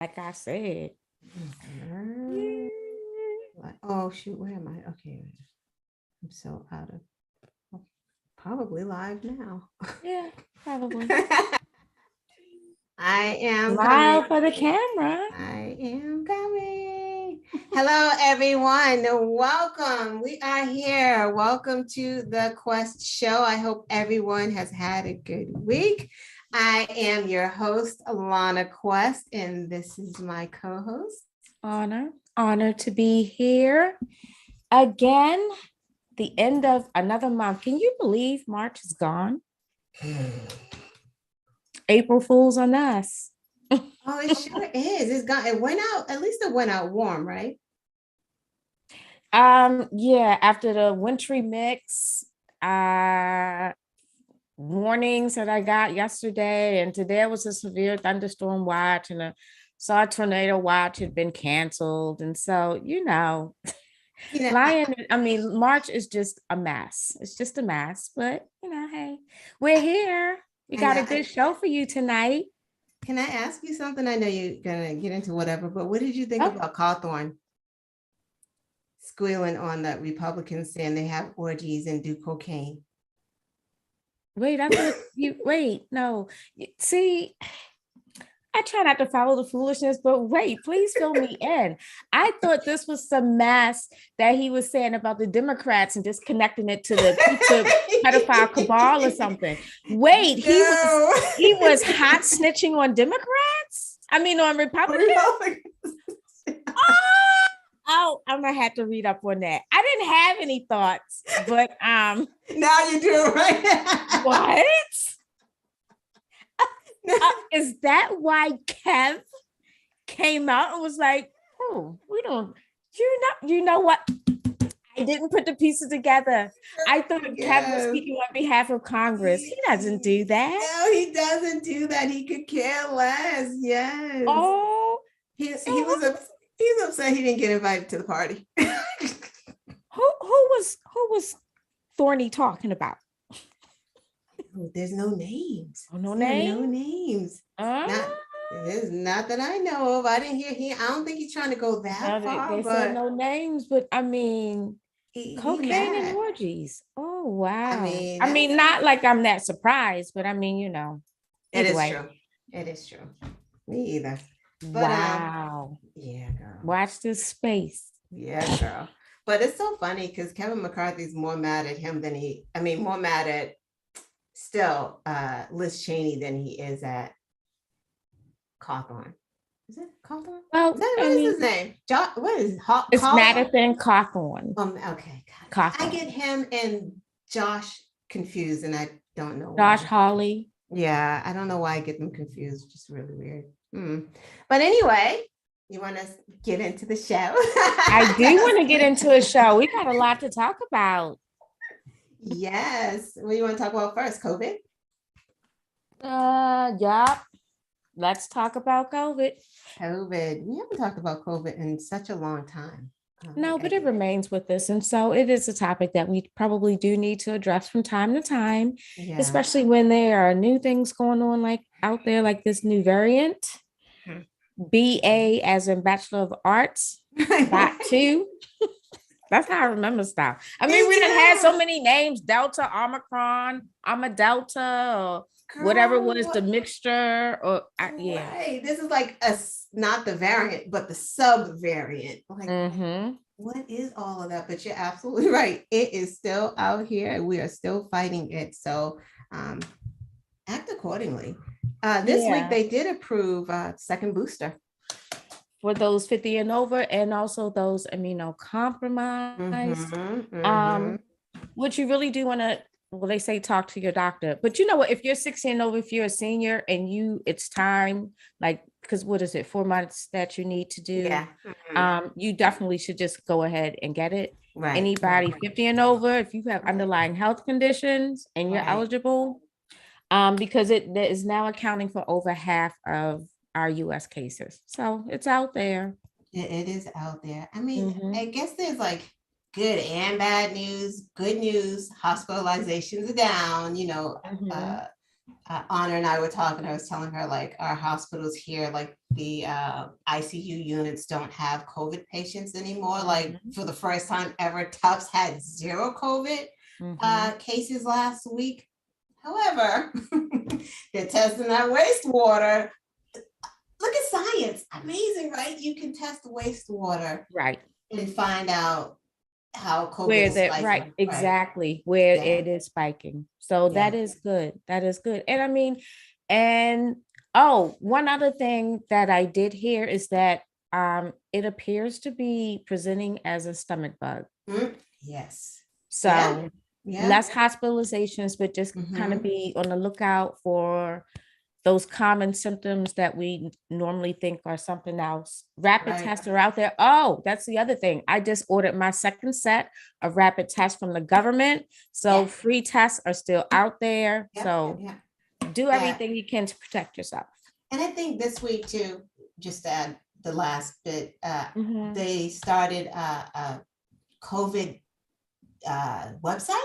like I said. Mhm. Oh shoot, where am I? Okay, I'm so out of probably live now. Yeah, probably. I am coming. Smile for the camera. I am coming. Hello, everyone. Welcome. We are here. Welcome to the Quest Show. I hope everyone has had a good week. I am your host, Alana Quest, and this is my co-host. Honor to be here again. The end of another month. Can you believe March is gone? April Fools on us. Oh, it sure is. It's gone. It went out. At least it went out warm, right? Yeah, after the wintry mix, warnings that I got yesterday, and today was a severe thunderstorm watch, and saw a tornado watch had been canceled. And so, March is just a mess. It's just a mess, but hey, we're here. We got a good show for you tonight. Can I ask you something? I know you're gonna get into whatever, but what did you think about Cawthorn squealing on the Republicans saying they have orgies and do cocaine? Wait, I thought no. See, I try not to follow the foolishness, but wait, please fill me in. I thought this was some mess that he was saying about the Democrats and just connecting it to the pedophile cabal or something. Wait, he was hot snitching on Democrats? I mean, on Republicans? Oh, I'm gonna have to read up on that. I didn't have any thoughts, but now you do, right? What? Is that why Kev came out and was like, "Oh, we don't, you know what? I didn't put the pieces together. I thought Kev was speaking on behalf of Congress. He doesn't do that. No, he doesn't do that. He could care less. Yes. Oh, he's upset he didn't get invited to the party. Who was Thorny talking about? There's no names. Oh, no names. No names. Not that I know of. I didn't hear. I don't think he's trying to go that far. They said no names, but I mean, cocaine and orgies. Oh wow. I mean, not like I'm that surprised, but I mean, it is true. It is true. Me either. But, wow. Yeah, girl. Watch this space. Yeah, girl. But it's so funny because Kevin McCarthy's more mad at him than more mad at still Liz Cheney than he is at Cawthorn. Is it Cawthorn? Well, what is his name? What is it's Madison Cawthorn. Okay. Cawthorn. I get him and Josh confused, and I don't know Josh Hawley. Yeah, I don't know why I get them confused. Just really weird. But anyway, you want to get into the show? I do want to get into a show. We got a lot to talk about. Yes. What do you want to talk about first? COVID? Yeah. Let's talk about COVID. We haven't talked about COVID in such a long time. No, but it remains with us. And so it is a topic that we probably do need to address from time to time, especially when there are new things going on like out there, like this new variant. BA as in Bachelor of Arts, .2. That's how I remember stuff. I mean, we done had so many names: Delta, Omicron, Delta, or whatever was the mixture. Or right. This is like not the variant, but the subvariant. Like, what is all of that? But you're absolutely right. It is still out here, and we are still fighting it. So, act accordingly. This week they did approve second booster for those 50 and over, and also those immunocompromised. What you really do want to, they say talk to your doctor. But you know what? If you're 60 and over, if you're a senior and it's time, like, because what is it, 4 months that you need to do? Yeah. You definitely should just go ahead and get it. Right. Anybody 50 and over, if you have underlying health conditions and you're eligible, because it is now accounting for over half of our U.S. cases. So it's out there. It is out there. I mean, I guess there's like good and bad news. Good news, hospitalizations are down, Honor and I were talking. I was telling her like our hospitals here, like the ICU units don't have COVID patients anymore. Like for the first time ever, Tufts had 0 COVID cases last week. However, they're testing that wastewater. Look at science. Amazing, right? You can test the wastewater. Right. And find out how COVID where is that spiking. right, exactly where it is spiking. So that is good. That is good. And I mean, and one other thing that I did hear is that it appears to be presenting as a stomach bug. Yes. So less hospitalizations, but just kind of be on the lookout for those common symptoms that we normally think are something else. Rapid tests are out there. Oh, that's the other thing. I just ordered my second set of rapid tests from the government. So free tests are still out there. So do everything you can to protect yourself. And I think this week too, just to add the last bit, they started a COVID website.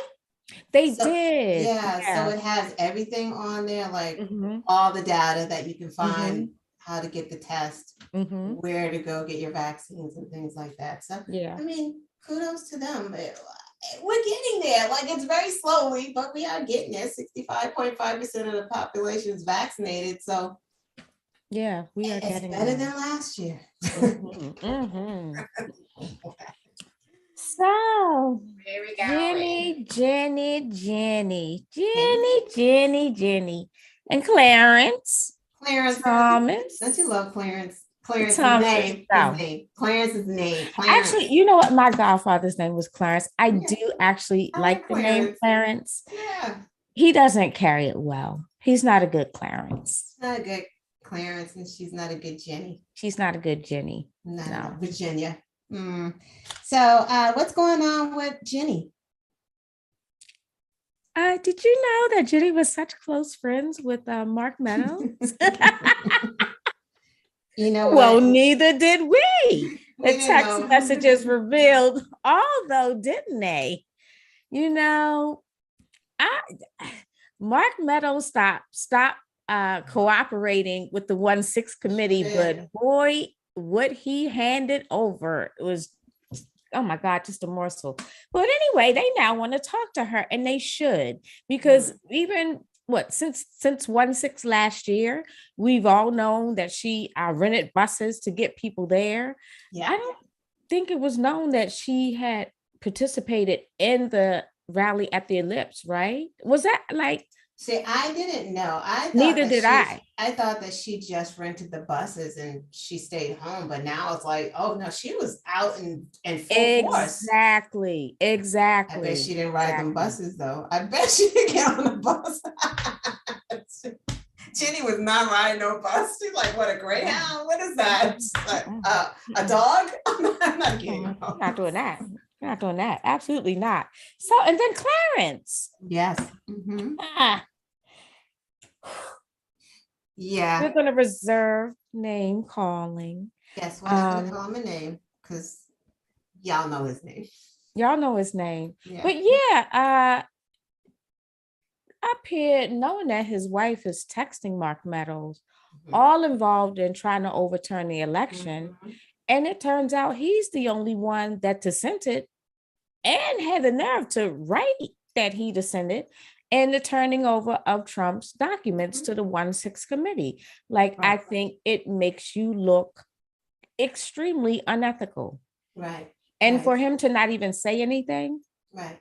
They did. So it has everything on there, like all the data that you can find, how to get the test, where to go get your vaccines and things like that. So, I mean, kudos to them. We're getting there. Like it's very slowly, but we are getting there. 65.5% of the population is vaccinated. So we are getting better than last year. So, Ginny, and Clarence Thomas. Don't you love Clarence? Clarence's name. Clarence's name. Clarence. Actually, you know what? My godfather's name was Clarence. I do actually like the name Clarence. Yeah. He doesn't carry it well. He's not a good Clarence. Not a good Clarence, and she's not a good Ginny. She's not a good Ginny. No. Virginia. So what's going on with Ginny? Did you know that Ginny was such close friends with Mark Meadows? You know, well, neither did we. The text messages revealed, although didn't they? You know, Mark Meadows stopped cooperating with the 1-6 committee, but boy, what he handed over was, oh my God, just a morsel. But anyway, they now want to talk to her, and they should, because even since 1-6 last year, we've all known that she rented buses to get people there. I don't think it was known that she had participated in the rally at the Ellipse, right? Was that like? See, I didn't know. Neither did I. I thought that she just rented the buses and she stayed home, but now it's like, oh no, she was out in full force. Exactly. I bet she didn't ride them buses though. I bet she didn't get on the bus. Ginny was not riding no bus. She's like, what, a Greyhound? What is that? Like, a dog? I'm not kidding. I'm not doing that. Not doing that. Absolutely not. So, and then Clarence. Yes. Yeah. We're going to reserve name calling. Yes, we're not going to call him a name because y'all know his name. Y'all know his name. Yeah. But up here, knowing that his wife is texting Mark Meadows, all involved in trying to overturn the election. And it turns out he's the only one that dissented and had the nerve to write that he dissented in the turning over of Trump's documents to the 1-6 committee. Like, I think it makes you look extremely unethical. Right. And for him to not even say anything. Right.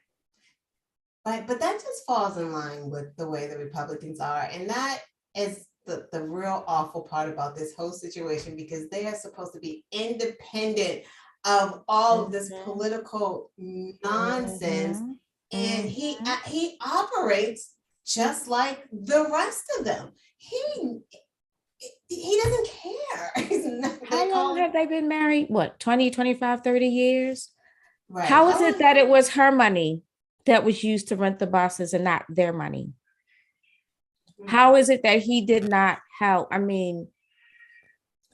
But that just falls in line with the way the Republicans are. And that is the real awful part about this whole situation, because they are supposed to be independent of all of this political nonsense. And he operates just like the rest of them. He doesn't care. How long have they been married? What, 20, 25, 30 years? Right. How is it that it was her money that was used to rent the buses and not their money? How is it that he did not help? I mean,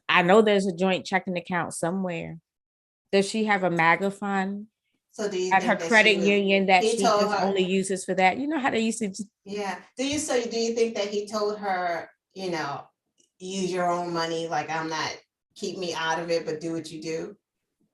I know there's a joint checking account somewhere. Does she have a MAGA fund? So do you at think her that credit union that he she told just her, only uses for that. You know how they used to yeah. Do you think that he told her, use your own money, like I'm not, keep me out of it, but do what you do?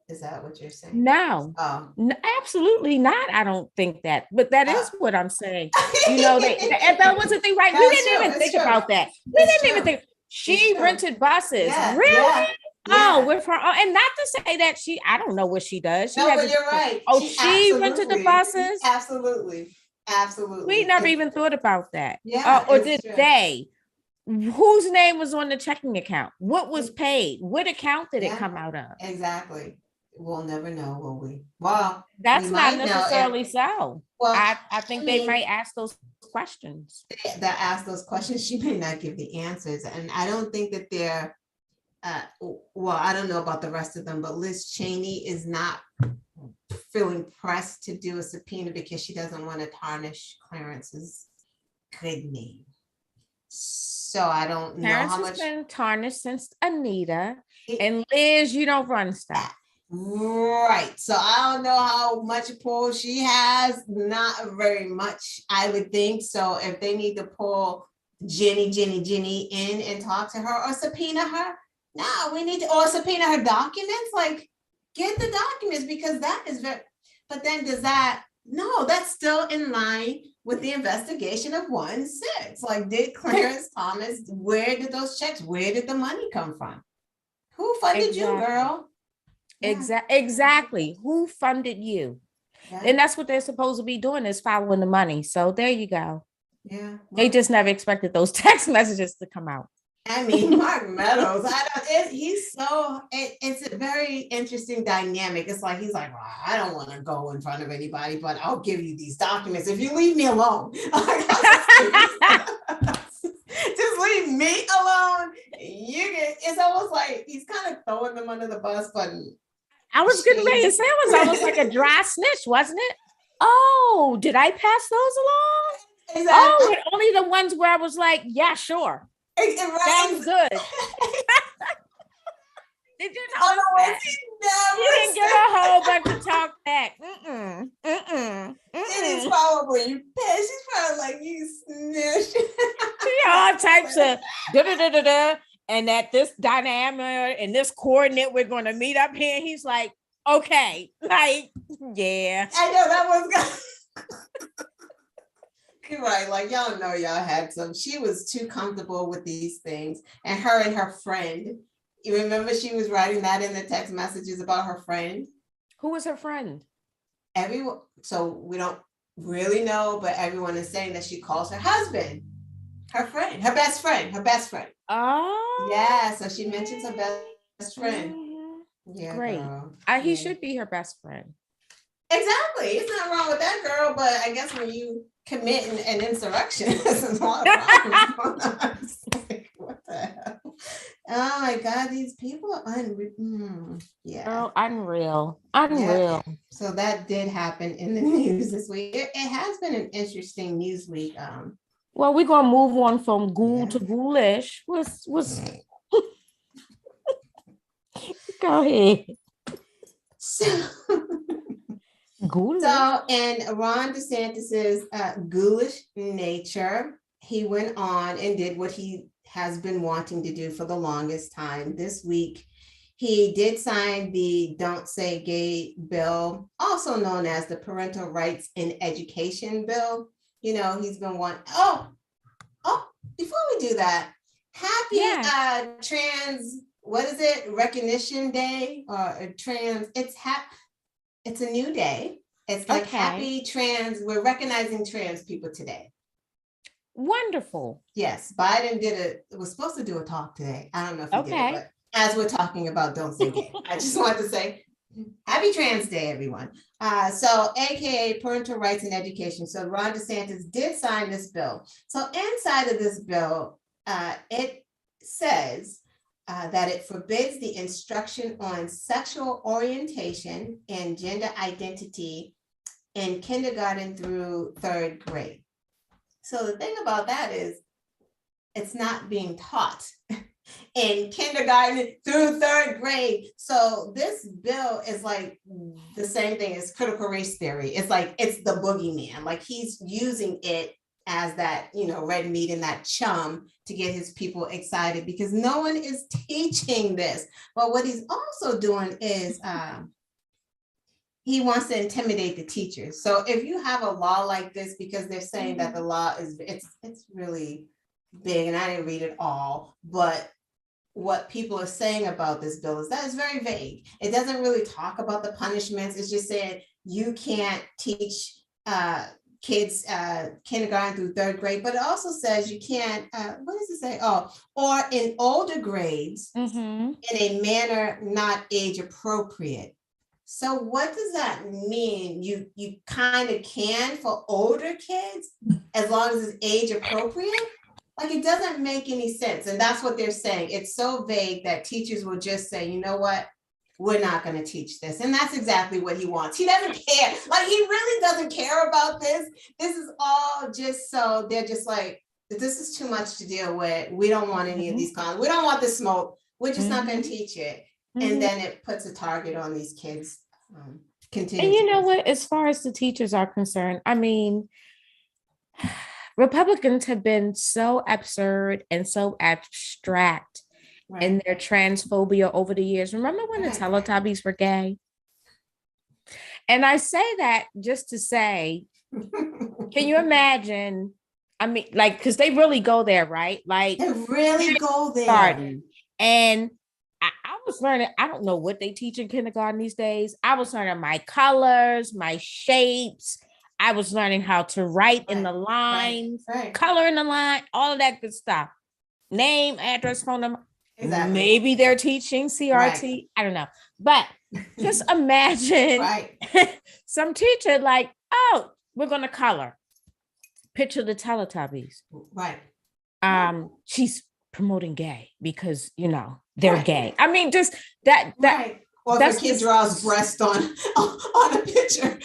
Is that what you're saying? No, Oh. absolutely not. I don't think that, but that Uh, is what I'm saying. And that was the thing, right? We That's didn't true. even It's think true. about that. We It's didn't even true. think It's she true. rented buses. Yeah. Really? Yeah. Oh, Yeah. with her own, and not to say that I don't know what she does. She No, has but you're right. oh, She she rented the buses. absolutely, We absolutely. never even thought about that. Yeah, Or it's did true. they? Whose name was on the checking account? What was paid? What account did it Yeah, come out of? exactly. We'll never know, will we? Well, we That's not might know if, necessarily so. well, I think they might ask those questions. that ask those questions, she may not give the answers. And I don't think that they're, well, I don't know about the rest of them, but Liz Cheney is not feeling pressed to do a subpoena because she doesn't want to tarnish Clarence's good name. So I don't know Clarence how has much. been tarnished since Anita, and Liz, you don't run stuff. Right. So I don't know how much pull she has. Not very much, I would think. So if they need to pull Ginny in and talk to her or subpoena her, no, we need to, or subpoena her documents. Like, get the documents, because that is very, but then does that, no, that's still in line with the investigation of 1-6. Like, did Clarence Thomas, where did those checks, where did the money come from? Who funded you, girl? Yeah. Exactly. Who funded you? Yeah. And that's what they're supposed to be doing, is following the money. So there you go. Yeah. They just never expected those text messages to come out. I mean, Mark Meadows, it's a very interesting dynamic. It's like, he's like, well, I don't want to go in front of anybody, but I'll give you these documents if you leave me alone. Just leave me alone. It's almost like he's kind of throwing them under the bus, but I was getting ready to say it was almost like a dry snitch, wasn't it? Oh, did I pass those along? Exactly. Oh, only the ones where I was like, yeah, sure. Sounds good. Did you know that? He didn't give a whole bunch of talk back. She's probably pissed. She's probably like, you snitch. All types of da-da-da-da-da. And at this dynamic and this coordinate, we're going to meet up here. And he's like, okay. Like, yeah. I know that was good. Right, like, y'all know y'all had some. She was too comfortable with these things. And her friend, you remember she was writing that in the text messages about her friend? Who was her friend? Everyone. So we don't really know, but everyone is saying that she calls her husband her friend, her best friend. Oh. Yeah, so she mentions her best friend. Mm-hmm. Yeah, great. He should be her best friend. Exactly. It's not wrong with that girl, but I guess when you commit an insurrection, there's a lot of problems. Like, what the hell? Oh my God, these people are unreal. Yeah. Oh, unreal. Yeah. So that did happen in the news this week. It has been an interesting news week. Well, we're gonna move on from ghoul to ghoulish. What's go ahead. Ghoulish. So, in Ron DeSantis's ghoulish nature, he went on and did what he has been wanting to do for the longest time. This week, he did sign the Don't Say Gay bill, also known as the Parental Rights in Education bill. You know, he's been wanting. Oh, before we do that, happy trans, what is it? Recognition Day or trans, it's a new day. It's like happy trans. We're recognizing trans people today. Wonderful. Yes, Biden was supposed to do a talk today. I don't know if he did it, but as we're talking about Don't Say Gay, I just want to say happy Trans Day, everyone. So AKA Parental Rights in Education. So Ron DeSantis did sign this bill. So inside of this bill, it says that it forbids the instruction on sexual orientation and gender identity in kindergarten through 3rd grade. So the thing about that is it's not being taught. in kindergarten through third grade. So this bill is like the same thing as critical race theory. It's like, it's the boogeyman. Like he's using it as that, red meat and that chum to get his people excited because no one is teaching this. But what he's also doing is he wants to intimidate the teachers. So if you have a law like this, because they're saying that the law is, it's really big, and I didn't read it all, but what people are saying about this bill is that it's very vague. It doesn't really talk about the punishments. It's just saying you can't teach kids kindergarten through third grade, but it also says you can't, what does it say? Oh, or in older grades in a manner not age appropriate. So what does that mean? You kind of can for older kids as long as it's age appropriate? Like it doesn't make any sense. And that's what they're saying. It's so vague that teachers will just say, you know what? We're not going to teach this. And that's exactly what he wants. He doesn't care. Like he really doesn't care about this. This is all just so they're just like, this is too much to deal with. We don't want any of these cons. We don't want the smoke. We're just not going to teach it. And then it puts a target on these kids. And you know what, as far as the teachers are concerned, I mean, Republicans have been so absurd and so abstract in their transphobia over the years. Remember when the Teletubbies were gay? And I say that just to say, can you imagine? I mean, like, because they really go there, right? Like, they really go there. Garden. And I was learning, I don't know what they teach in kindergarten these days. I was learning my colors, my shapes. I was learning how to write in the lines, color in the line, all of that good stuff. Name, address, phone number. Exactly. Maybe they're teaching CRT. I don't know. But just imagine some teacher like, oh, we're going to color. Picture the Teletubbies. She's promoting gay because, they're gay. I mean, just that. Or if a kid draws breast on a picture.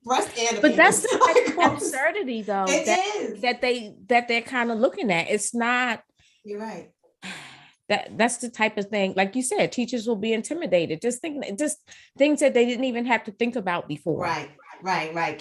Breast and but that's the absurdity, though. That they're kind of looking at. It's not. You're right. That's the type of thing, like you said, teachers will be intimidated. Just things that they didn't even have to think about before. Right.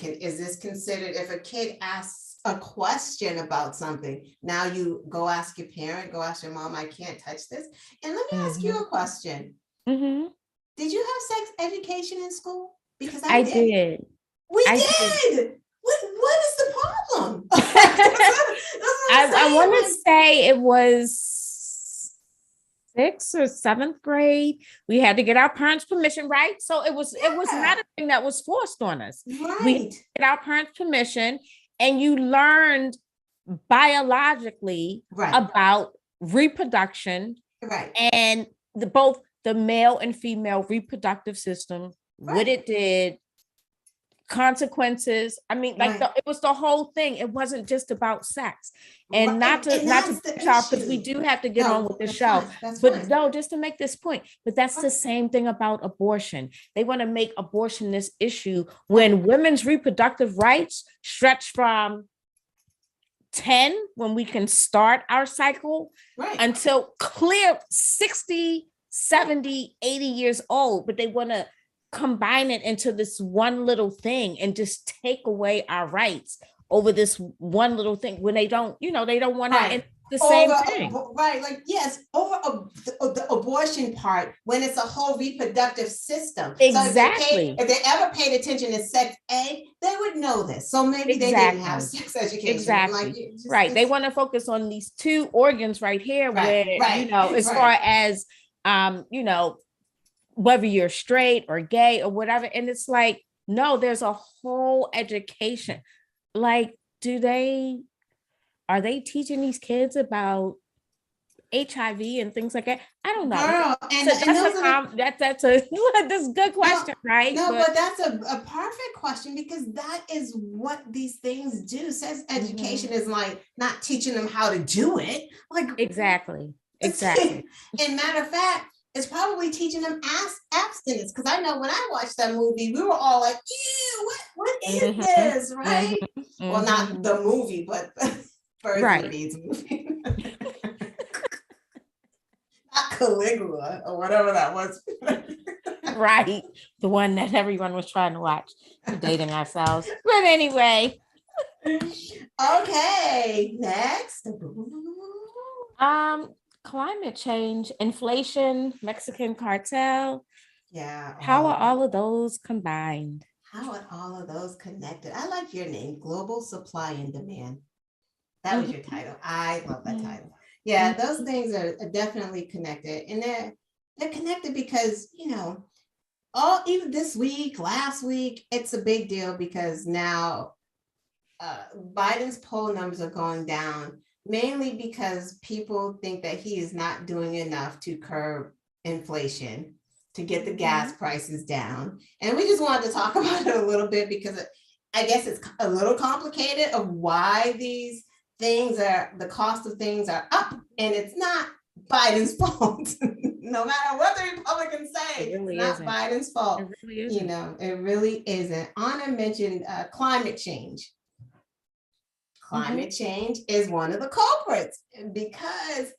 Is this considered if a kid asks a question about something? Now you go ask your parent, go ask your mom, I can't touch this. And let me ask you a question. Did you have sex education in school? Because I did. We did. What is the problem? I want to say it was 6th or 7th grade. We had to get our parents' permission, right? So it was not a thing that was forced on us. We had to get our parents' permission, and you learned biologically about reproduction, and both the male and female reproductive system, what it did, consequences. I mean, it was the whole thing. It wasn't just about sex. And not to push off, because we do have to get on with the show. But no, just to make this point. But that's the same thing about abortion. They want to make abortion this issue when women's reproductive rights stretch from 10, when we can start our cycle, until clear 60, 70, 80 years old. But they want to combine it into this one little thing and just take away our rights over this one little thing when they don't want to the same thing. Like, yes, over the abortion part, when it's a whole reproductive system. Exactly. So if they ever paid attention to sex ed, they would know this. So maybe they didn't have sex education. Exactly. They want to focus on these two organs right here, where, as far as, whether you're straight or gay or whatever. And it's like, no, there's a whole education. Like, are they teaching these kids about HIV and things like that? I don't know. Girl, that's a good question, right? No, but that's a perfect question, because that is what these things do. Sex education is like not teaching them how to do it. Like exactly. And matter of fact, it's probably teaching them abstinence. Because I know when I watched that movie, we were all like, ew, what is this, right? Well, not the movie, but Birds and the Bees movie. Not Caligula or whatever that was. Right. The one that everyone was trying to watch. We're dating ourselves. But anyway. Okay, next. Climate change, inflation, Mexican cartel. Yeah. How are all of those combined? How are all of those connected? I like your name, Global Supply and Demand. That was your title. I love that title. Yeah, those things are definitely connected. And they're connected because, even this week, last week, it's a big deal because now Biden's poll numbers are going down, mainly because people think that he is not doing enough to curb inflation, to get the gas prices down. And we just wanted to talk about it a little bit because I guess it's a little complicated of why these things the cost of things are up, and it's not Biden's fault. No matter what the Republicans say, it's not Biden's fault. It really isn't. It really isn't. Anna mentioned climate change. Climate change is one of the culprits, because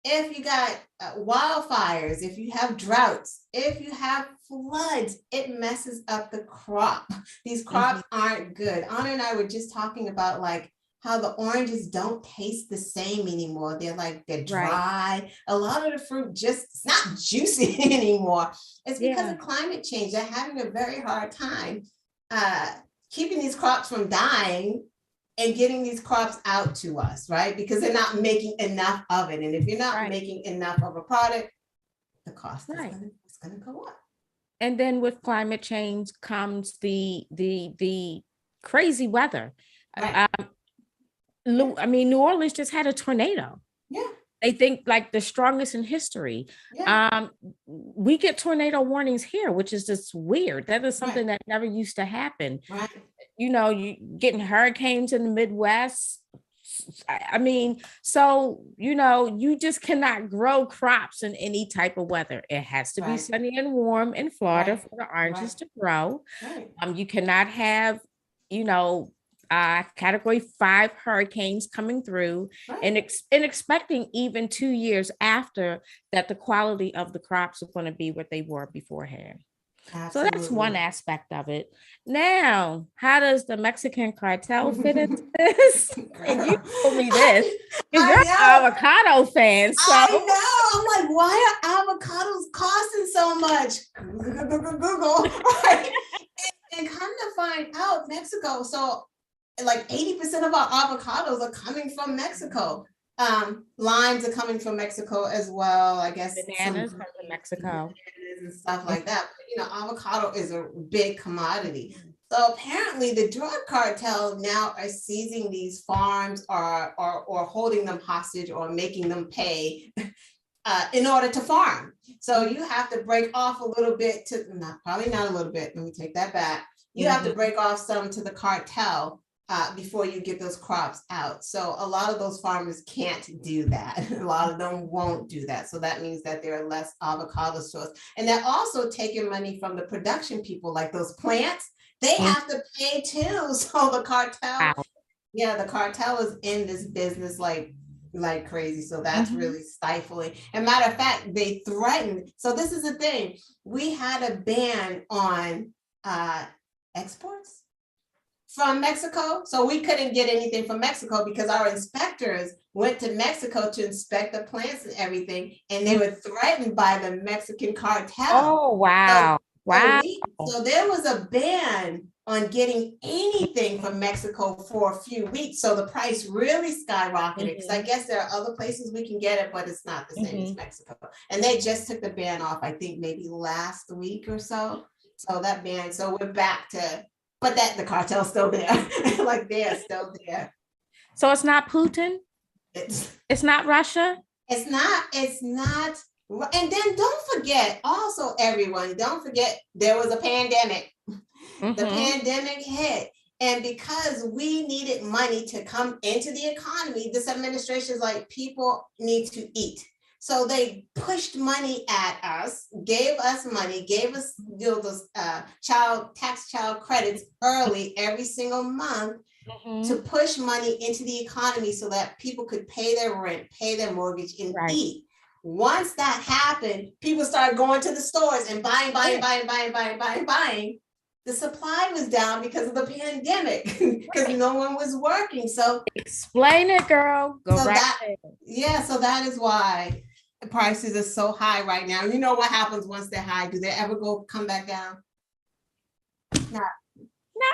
if you got wildfires, if you have droughts, if you have floods, it messes up the crop. These crops aren't good. Anna and I were just talking about like how the oranges don't taste the same anymore. They're dry. Right. A lot of the fruit it's not juicy anymore. It's because of climate change. They're having a very hard time keeping these crops from dying and getting these crops out to us, right? Because they're not making enough of it. And if you're not making enough of a product, the cost is going to go up. And then with climate change comes the crazy weather. Right. New Orleans just had a tornado. Yeah. They think like the strongest in history. Yeah. We get tornado warnings here, which is just weird. That is something that never used to happen. Right. You getting hurricanes in the Midwest. So, you just cannot grow crops in any type of weather. It has to be sunny and warm in Florida for the oranges to grow. Right. You cannot have, category 5 hurricanes coming through and expecting even 2 years after that, the quality of the crops are going to be what they were beforehand. Absolutely. So that's one aspect of it. Now, how does the Mexican cartel fit into this? And you told me this. You're an avocado fan. So. I know. I'm like, why are avocados costing so much? Google. Right? And come to find out, Mexico. So like 80% of our avocados are coming from Mexico. Limes are coming from Mexico as well. I guess bananas come from Mexico and stuff like that. But avocado is a big commodity. So apparently the drug cartel now are seizing these farms or holding them hostage or making them pay in order to farm. So you have to break off a little bit probably not a little bit. Let me take that back. You have to break off some to the cartel before you get those crops out. So a lot of those farmers can't do that. A lot of them won't do that. So that means that there are less avocado stores. And they're also taking money from the production people, like those plants. They have to pay too. So the cartel, the cartel is in this business like crazy. So that's really stifling. And matter of fact, they threatened. So this is the thing. We had a ban on exports from Mexico. So we couldn't get anything from Mexico because our inspectors went to Mexico to inspect the plants and everything. And they were threatened by the Mexican cartel. Oh, wow. So there was a ban on getting anything from Mexico for a few weeks. So the price really skyrocketed because I guess there are other places we can get it, but it's not the same as Mexico. And they just took the ban off, I think maybe last week or so. So that ban, so we're back to, but the cartel's still there. Like they are still there. So it's not Putin? It's not Russia? It's not. And then don't forget, also everyone, don't forget there was a pandemic. The pandemic hit. And because we needed money to come into the economy, this administration is like, people need to eat. So they pushed money at us, gave us money, gave us those child credits early every single month to push money into the economy so that people could pay their rent, pay their mortgage, and eat. Once that happened, people started going to the stores and buying. The supply was down because of the pandemic, because no one was working. So explain it, girl. Go so right that, ahead. so that is why the prices are so high right now. You know what happens once they're high? Do they ever come back down? Not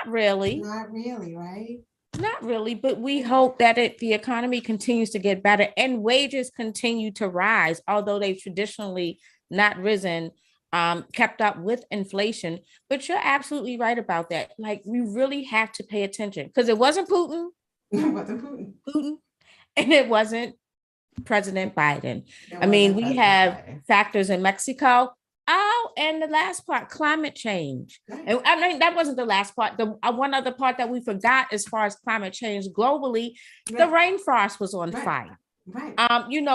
really. Not really, right? Not really, but we hope that the economy continues to get better and wages continue to rise, although they've traditionally not risen, kept up with inflation. But you're absolutely right about that. Like, we really have to pay attention, because it wasn't Putin. It wasn't Putin, and it wasn't President Biden. We have factors in Mexico. Oh, and the last part, climate change. And that wasn't the last part. The one other part that we forgot as far as climate change globally, the rainforest was on fire. Right.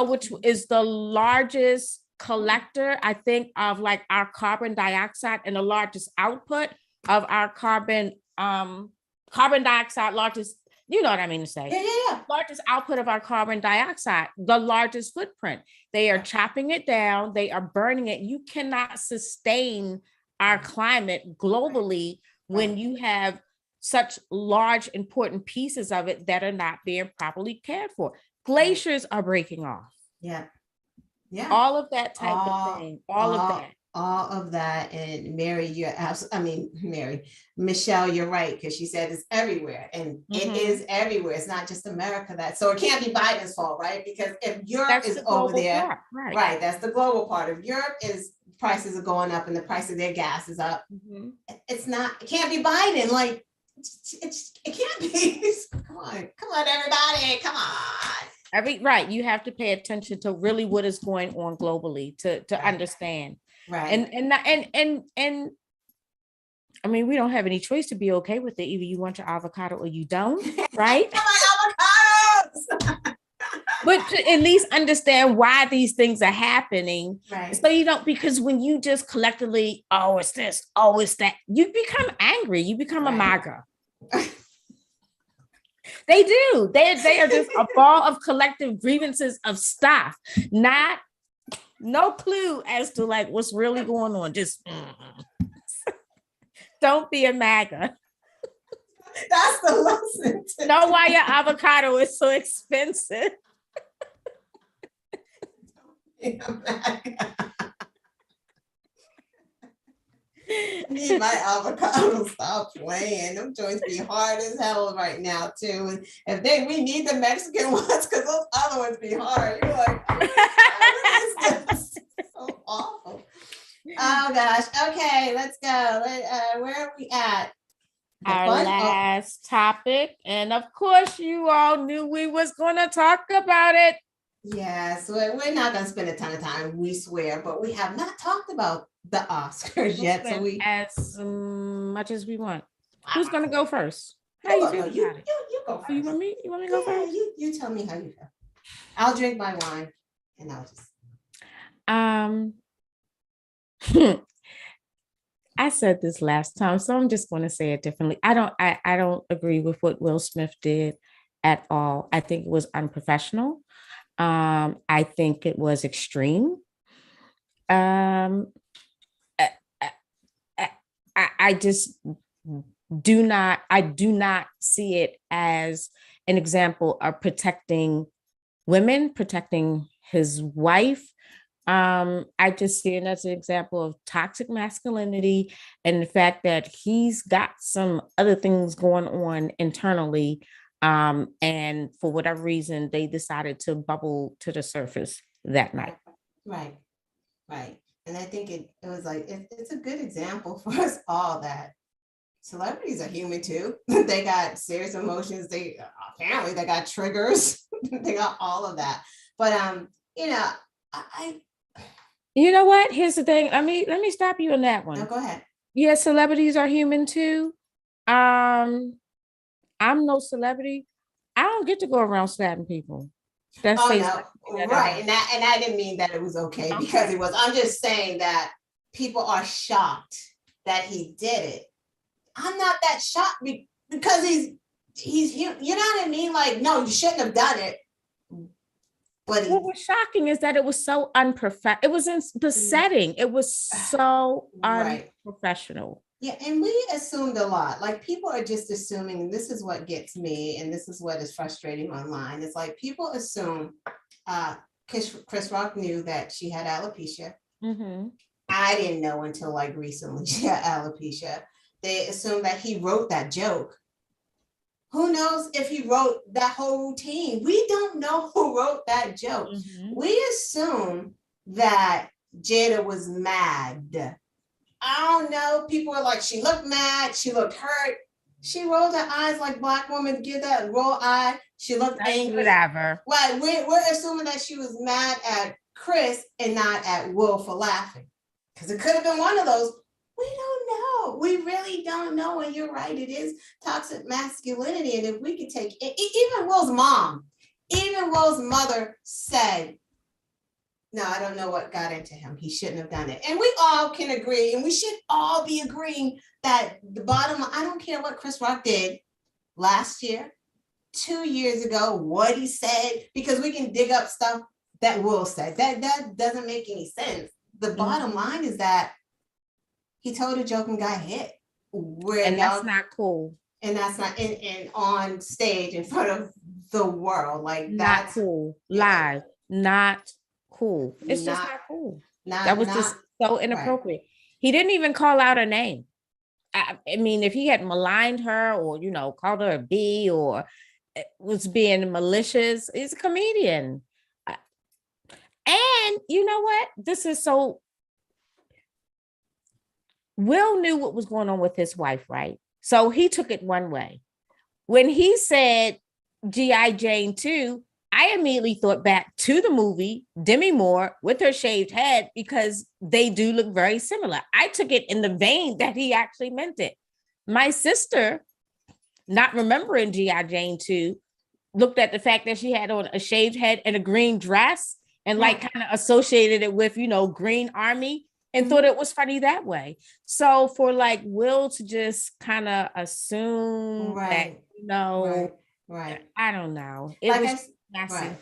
Which is the largest collector, I think, of like our carbon dioxide, and the largest output of our carbon dioxide, largest, you know what I mean to say. Yeah. Largest output of our carbon dioxide, the largest footprint. They are chopping it down. They are burning it. You cannot sustain our climate globally when you have such large, important pieces of it that are not being properly cared for. Glaciers are breaking off. Yeah. All of that type of thing. All of that. And Michelle, you're right, because she said it's everywhere, and it is everywhere. It's not just America so it can't be Biden's fault, right? Because if Europe is over there, right, that's the global part. If Europe prices are going up and the price of their gas is up, it can't be Biden. Like, it can't be. Come on, everybody, come on. You have to pay attention to really what is going on globally to understand. Right. And I mean, we don't have any choice to be okay with it. Either you want your avocado or you don't, right? avocados. But to at least understand why these things are happening. Right. So you don't, because when you just collectively, oh, it's this, oh, it's that, you become angry. You become a MAGA. They do. They are just a ball of collective grievances of stuff, no clue as to like what's really going on. Just don't be a MAGA. That's the lesson. Know why your avocado is so expensive. Need my avocado, stop playing. Them joints be hard as hell right now too. And we need the Mexican ones, because those other ones be hard. You're like, oh, what is this? So awful. Oh gosh. Okay, let's go. Where are we at? Our last topic, and of course you all knew we was going to talk about it. Yes, we're not going to spend a ton of time, we swear, but we have not talked about the Oscars yet. So as much as we want. Who's going to go first? How you feel about it? You go first. You want me to go first? You tell me how you feel. I'll drink my wine and I'll just I said this last time, so I'm just going to say it differently. I don't agree with what Will Smith did at all. I think it was unprofessional. I think it was extreme. I just do not see it as an example of protecting women, protecting his wife. I just see it as an example of toxic masculinity and the fact that he's got some other things going on internally. And for whatever reason, they decided to bubble to the surface that night. Right. And I think it was like, it's a good example for us all that celebrities are human too. They got serious emotions. Apparently they got triggers. They got all of that. But, you know what? Here's the thing. Let me stop you on that one. No, go ahead. Yeah, celebrities are human too. I'm no celebrity. I don't get to go around slapping people. Right. And I didn't mean that it was okay because it was. I'm just saying that people are shocked that he did it. I'm not that shocked because he's you know what I mean? Like, no, you shouldn't have done it. But what was shocking is that it was so unprofessional. It was in the setting. It was so right. unprofessional. Yeah, and we assumed a lot. Like people are just assuming, and this is what gets me, and this is what is frustrating online. It's like people assume Chris Rock knew that she had alopecia. I didn't know until like recently she had alopecia. They assumed that he wrote that joke. Who knows if he wrote that whole routine? We don't know who wrote that joke. We assume that Jada was mad. I don't know. People are like, she looked mad. She looked hurt. She rolled her eyes like Black women give that roll eye. She looked angry. Whatever. Right. We're assuming that she was mad at Chris and not at Will for laughing. Because it could have been one of those. We don't know. We really don't know. And you're right. It is toxic masculinity. And if we could take it, even Will's mom, even Will's mother said, no, I don't know what got into him. He shouldn't have done it. And we all can agree, and we should all be agreeing that the bottom line, I don't care what Chris Rock did last year, 2 years ago, what he said, because we can dig up stuff that Will said. That doesn't make any sense. The bottom line is that he told a joke and got hit. And that's not cool. And that's not and on stage in front of the world. Like that's not cool. Live. Not cool. It's just not cool. That was just so inappropriate. Right. He didn't even call out her name. I mean, if he had maligned her or, called her a B or was being malicious, he's a comedian. And you know what? This is so. Will knew what was going on with his wife, right? So he took it one way. When he said G.I. Jane 2, I immediately thought back to the movie Demi Moore with her shaved head because they do look very similar. I took it in the vein that he actually meant it. My sister, not remembering G.I. Jane 2, looked at the fact that she had on a shaved head and a green dress and like kind of associated it with, Green Army and thought it was funny that way. So for like Will to just kind of assume that, right. I don't know. It like was right.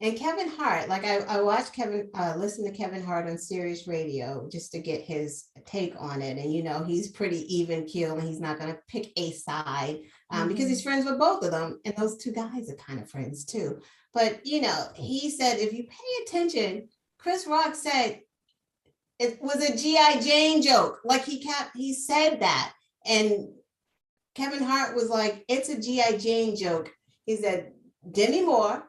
And Kevin Hart, like I watched listen to Kevin Hart on Sirius Radio just to get his take on it. And, he's pretty even keel and he's not going to pick a side because he's friends with both of them. And those two guys are kind of friends too. But, he said, if you pay attention, Chris Rock said it was a G.I. Jane joke. Like he said that. And Kevin Hart was like, it's a G.I. Jane joke. He said, Demi Moore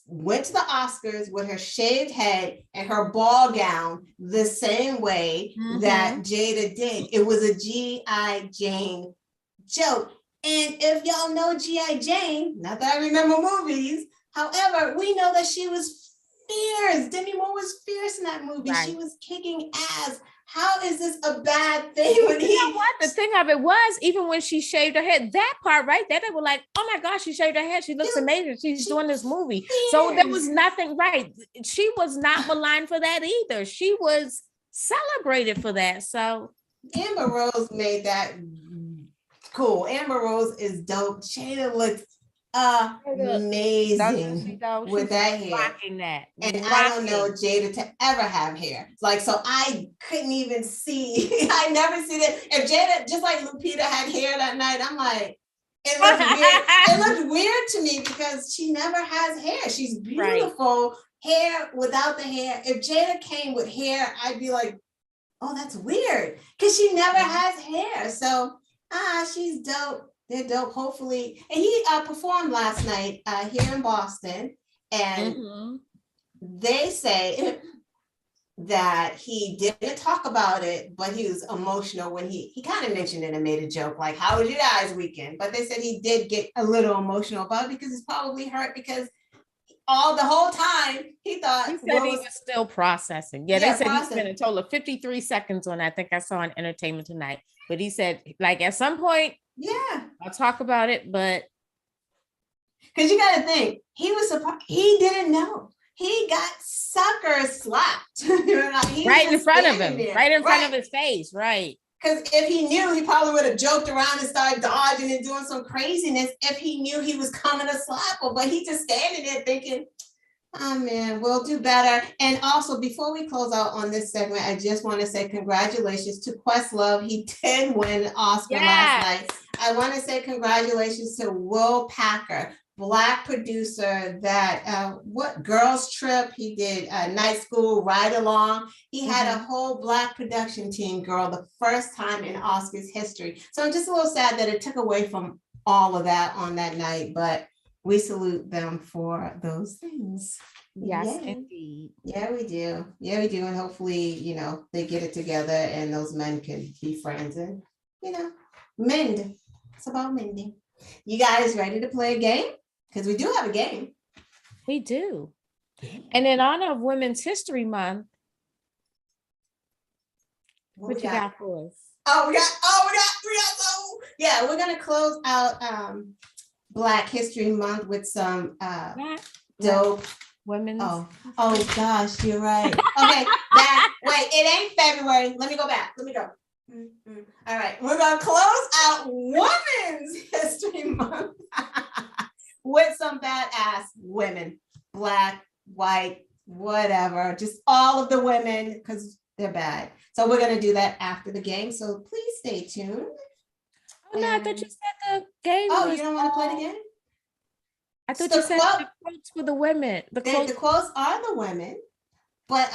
went to the Oscars with her shaved head and her ball gown the same way that Jada did. It was a G.I. Jane joke. And if y'all know G.I. Jane, not that I remember movies, however, we know that she was fierce. Demi Moore was fierce in that movie. Right. She was kicking ass. How is this a bad thing? You know what? The thing of it was, even when she shaved her head, that part right there, they were like, oh my gosh, she shaved her head. She looks amazing. She's doing this movie. Fierce. So there was nothing right. She was not maligned for that either. She was celebrated for that. So Amber Rose made that cool. Amber Rose is dope. Jada looked amazing with that hair. That. And I don't know Jada to ever have hair. Like, so I couldn't even see. I never see that. If Jada, just like Lupita had hair that night, I'm like, it looked weird. It looked weird to me because she never has hair. She's beautiful. Hair without the hair. If Jada came with hair, I'd be like, oh, that's weird. Because she never has hair. So she's dope. They're dope, hopefully. And he performed last night here in Boston. And they say that he didn't talk about it, but he was emotional when he kind of mentioned it and made a joke, like, how was your guys' weekend? But they said he did get a little emotional about it because he's probably hurt because the whole time he thought he said he was still processing. Yeah, they said he spent a total of 53 seconds on that. I think I saw on Entertainment Tonight. But he said, like, at some point, I'll talk about it, but because you got to think, he was surprised. He didn't know. He got sucker slapped right in front of him, right in front of his face, right? Because if he knew, he probably would have joked around and started dodging and doing some craziness if he knew he was coming to slap him. But he just standing there thinking, Oh man, we'll do better. And also, before we close out on this segment, I just want to say congratulations to Questlove. He did win an Oscar last night. I want to say congratulations to Will Packer, Black producer that what Girls Trip. He did Night School, Ride Along. He had a whole Black production team, girl, the first time in Oscars history. So I'm just a little sad that it took away from all of that on that night, but we salute them for those things. Yes, indeed. Yeah, we do. Yeah, we do. And hopefully, they get it together and those men can be friends and, mend. It's about mending. You guys ready to play a game? Because we do have a game. We do. And in honor of Women's History Month, what you got for us? We got yeah, we're gonna close out Black History Month with some dope women's. Oh gosh, you're right. Okay, wait, it ain't February. Let me go back. Let me go. All right, we're gonna close out Women's History Month with some badass women, Black, white, whatever, just all of the women, because they're bad. So we're gonna do that after the game. So please stay tuned. Oh no, I thought you said the game. Oh, you don't want to play the game? I thought you said the quotes for the women. The quotes are the women, but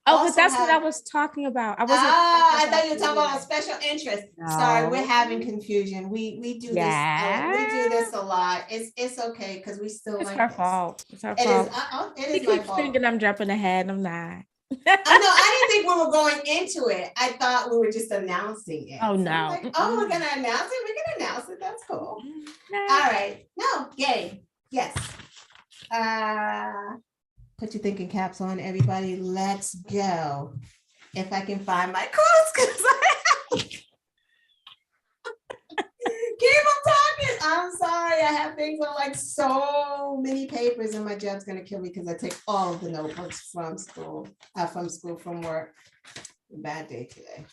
but that's what I was talking about. I thought you were talking about a special interest. No. Sorry, we're having confusion. We do this. We do this a lot. It's okay because we still it's like her this. fault. It's her fault. It is my fault. Thinking I'm jumping ahead. I'm not. I didn't think we were going into it. I thought we were just announcing it. Oh, so no. Like, we're going to announce it. We're going to announce it. That's cool. No. All right. No, game. Yes. Put your thinking caps on, everybody. Let's go. If I can find my quotes, because keep them talking. I'm sorry. I have things on like so many papers, and my job's gonna kill me because I take all of the notebooks from work. Bad day today.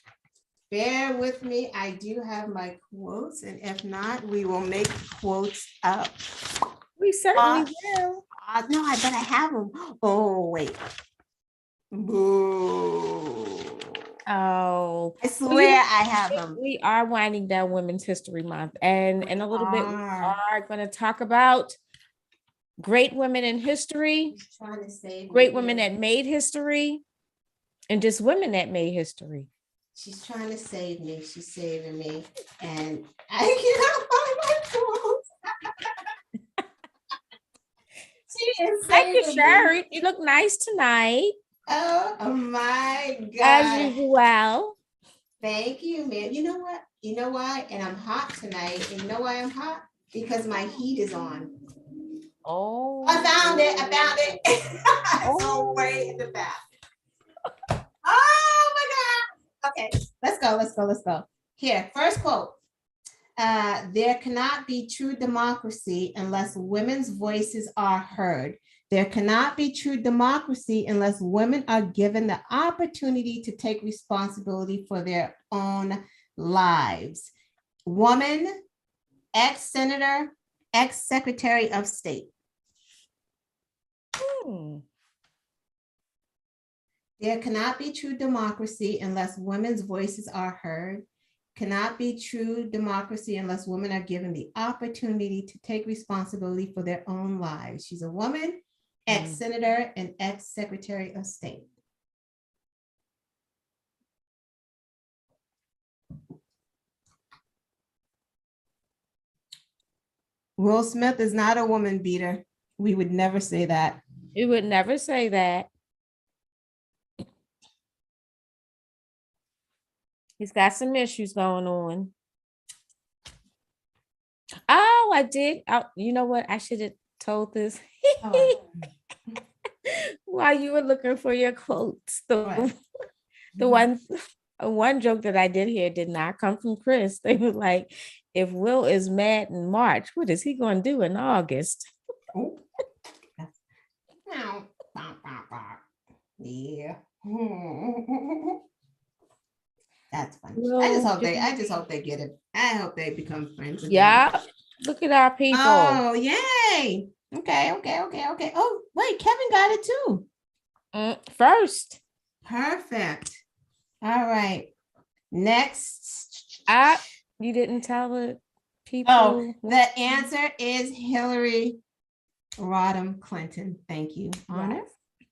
Bear with me. I do have my quotes, and if not, we will make quotes up. We certainly will. No, I have them. Oh, wait. Boo. Oh, I swear I have them. We are winding down Women's History Month, and in a little bit we are going to talk about great women in history, great women that made history, and just women that made history. She's trying to save me. She's saving me, and I can't find my quotes. She is Thank you, Sherry. You look nice tonight. Oh my God. As usual. Thank you, man. You know what? You know why? And I'm hot tonight. And you know why I'm hot? Because my heat is on. Oh. I found it. It's all way in the back. Oh my God. Okay, let's go. Here, first quote. There cannot be true democracy unless women's voices are heard. There cannot be true democracy unless women are given the opportunity to take responsibility for their own lives. Woman, ex-senator, ex-secretary of state. There cannot be true democracy unless women's voices are heard. Cannot be true democracy unless women are given the opportunity to take responsibility for their own lives. She's a woman, ex-senator, and ex-secretary of state. Will Smith is not a woman beater. We would never say that. We would never say that. He's got some issues going on. Oh, I did. Oh, you know what? I should have told this while you were looking for your quotes. The one joke that I did hear did not come from Chris. They were like, if Will is mad in March, what is he going to do in August? Yeah. That's funny. Well, I just hope they get it. I hope they become friends again. Yeah. Look at our people. Oh, yay. Okay. Oh, wait, Kevin got it too. First. Perfect. All right. Next. You didn't tell the people. Oh, the answer is Hillary Rodham Clinton. Thank you, Honor.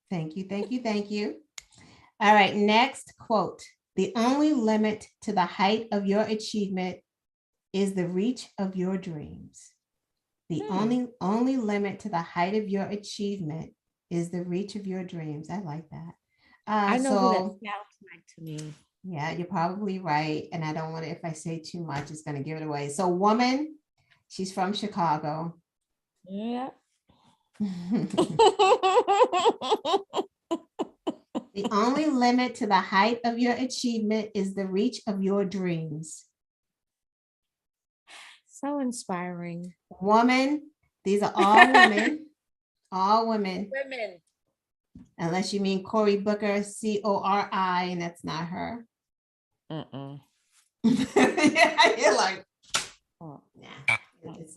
Thank you. All right. Next quote. The only limit to the height of your achievement is the reach of your dreams. The only limit to the height of your achievement is the reach of your dreams. I like that. I know who that sounds like to me. Yeah, you're probably right. And I don't want to, if I say too much, it's going to give it away. So woman, she's from Chicago. Yeah. The only limit to the height of your achievement is the reach of your dreams. So inspiring. Woman, these are all women. All women. Women. Unless you mean Cory Booker, C-O-R-I, and that's not her. Yeah, you're like, oh, nah,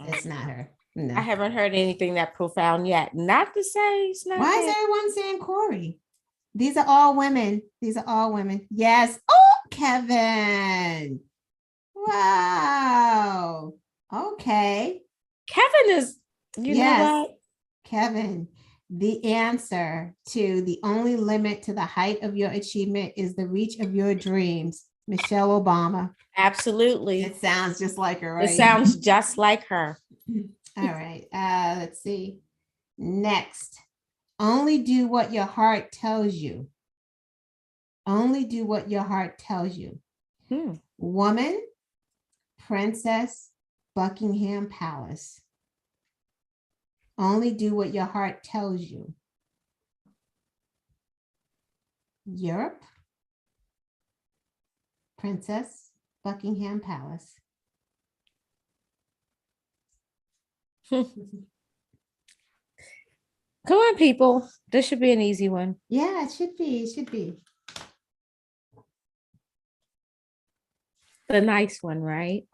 it's not her. No. I haven't heard anything that profound yet. Not to say it's not. Why is everyone saying Cory? These are all women. Yes. Oh, Kevin. Wow. Okay. Kevin is, you know what? Kevin, the answer to the only limit to the height of your achievement is the reach of your dreams. Michelle Obama. Absolutely. It sounds just like her, right? It sounds just like her. All right. Let's see. Next. Only do what your heart tells you. Only do what your heart tells you. Woman, Princess, Buckingham Palace. Only do what your heart tells you. Europe, Princess, Buckingham Palace. Come on, people. This should be an easy one. Yeah, it should be. The nice one, right?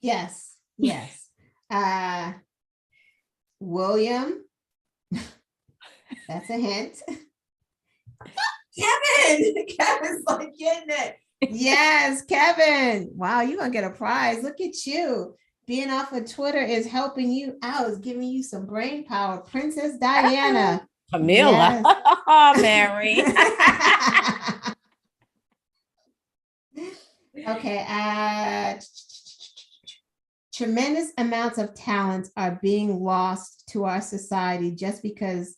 Yes. William. That's a hint. Kevin's like getting it. Yes, Kevin. Wow, you're gonna get a prize. Look at you. Being off of Twitter is helping you out, is giving you some brain power. Princess Diana. Camilla. Yes. Mary. Okay. Tremendous amounts of talent are being lost to our society just because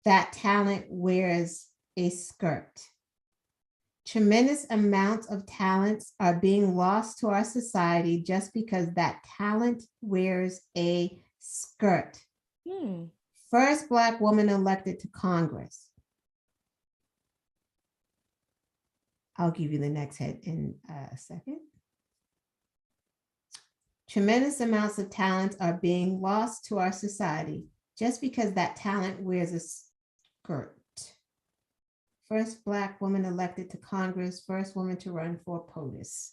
that talent wears a skirt. Tremendous amounts of talents are being lost to our society just because that talent wears a skirt. First Black woman elected to Congress. I'll give you the next hint in a second. Tremendous amounts of talent are being lost to our society just because that talent wears a skirt. First Black woman elected to Congress, first woman to run for POTUS.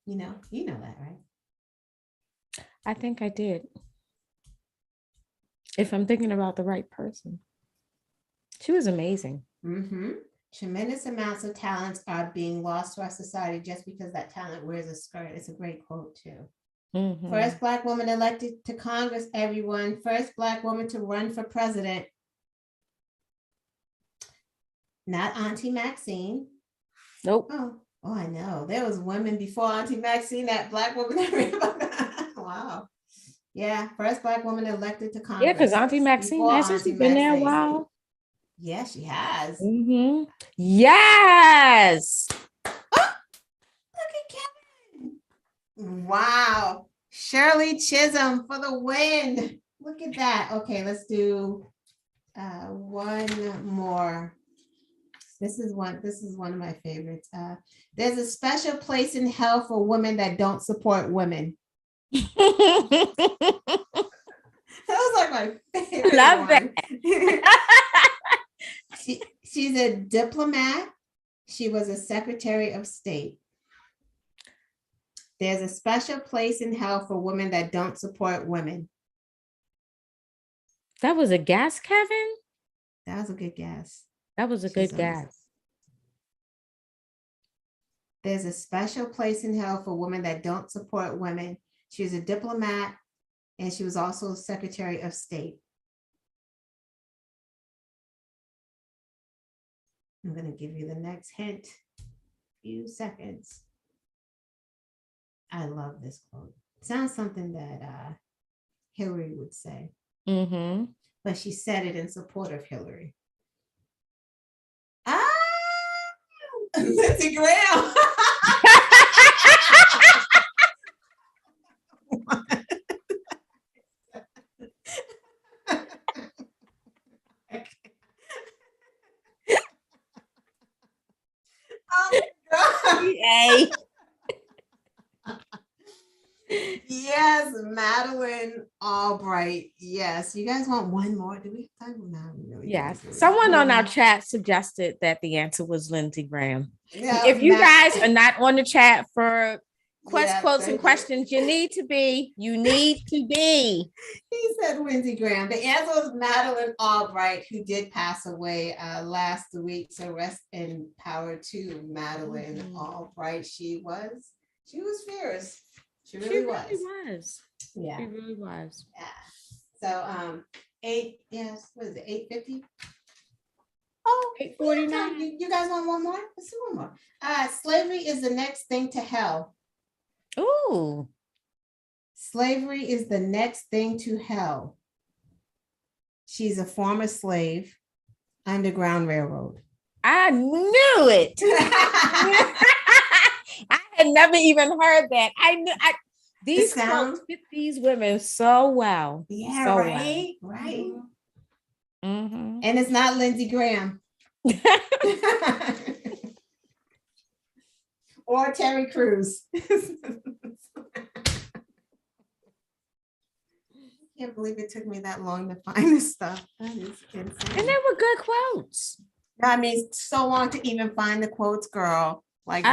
You know that, right? I think I did. If I'm thinking about the right person. She was amazing. Tremendous amounts of talents are being lost to our society just because that talent wears a skirt. It's a great quote too. First Black woman elected to Congress, everyone. First Black woman to run for president. Not Auntie Maxine. Nope. Oh, I know. There was women before Auntie Maxine, that Black woman. Wow. Yeah, first Black woman elected to Congress. Yeah, because Auntie Maxine hasn't been there a while. Yeah, she has. Yes. Oh, look at Kevin. Wow. Shirley Chisholm for the win. Look at that. Okay, let's do one more. This is one of my favorites. There's a special place in hell for women that don't support women. That was like my favorite. Love one. She's a diplomat. She was a Secretary of State. There's a special place in hell for women that don't support women. That was a guess, Kevin? That was a good guess. That was a good guess. There's a special place in hell for women that don't support women. She was a diplomat, and she was also Secretary of State. I'm going to give you the next hint. Few seconds. I love this quote. It sounds something that Hillary would say. Mm-hmm. But she said it in support of Hillary. Lindsey Graham. Oh my God. Yay. Yes, Madeleine Albright. Yes. You guys want one more? Do we have time? No, we really yes. don't. Someone on our chat suggested that the answer was Lindsey Graham. Yeah, if you guys are not on the chat for quotes and questions, you need to be. He said Lindsey Graham. The answer was Madeleine Albright, who did pass away last week. So rest in power to Madeleine Albright. She was fierce. She really was. Yeah. She really was. Yeah. So what is it? 8:50? Oh, 8:49. You guys want one more? Let's do one more. Slavery is the next thing to hell. Ooh. Slavery is the next thing to hell. She's a former slave. Underground Railroad. I knew it. I had never even heard that. These quotes fit these women so well. Yeah, so right. Well. Right. Mm-hmm. And it's not Lindsey Graham. Or Terry Crews. I can't believe it took me that long to find this stuff. That is insane. And they were good quotes. I mean, so long to even find the quotes, girl. Like,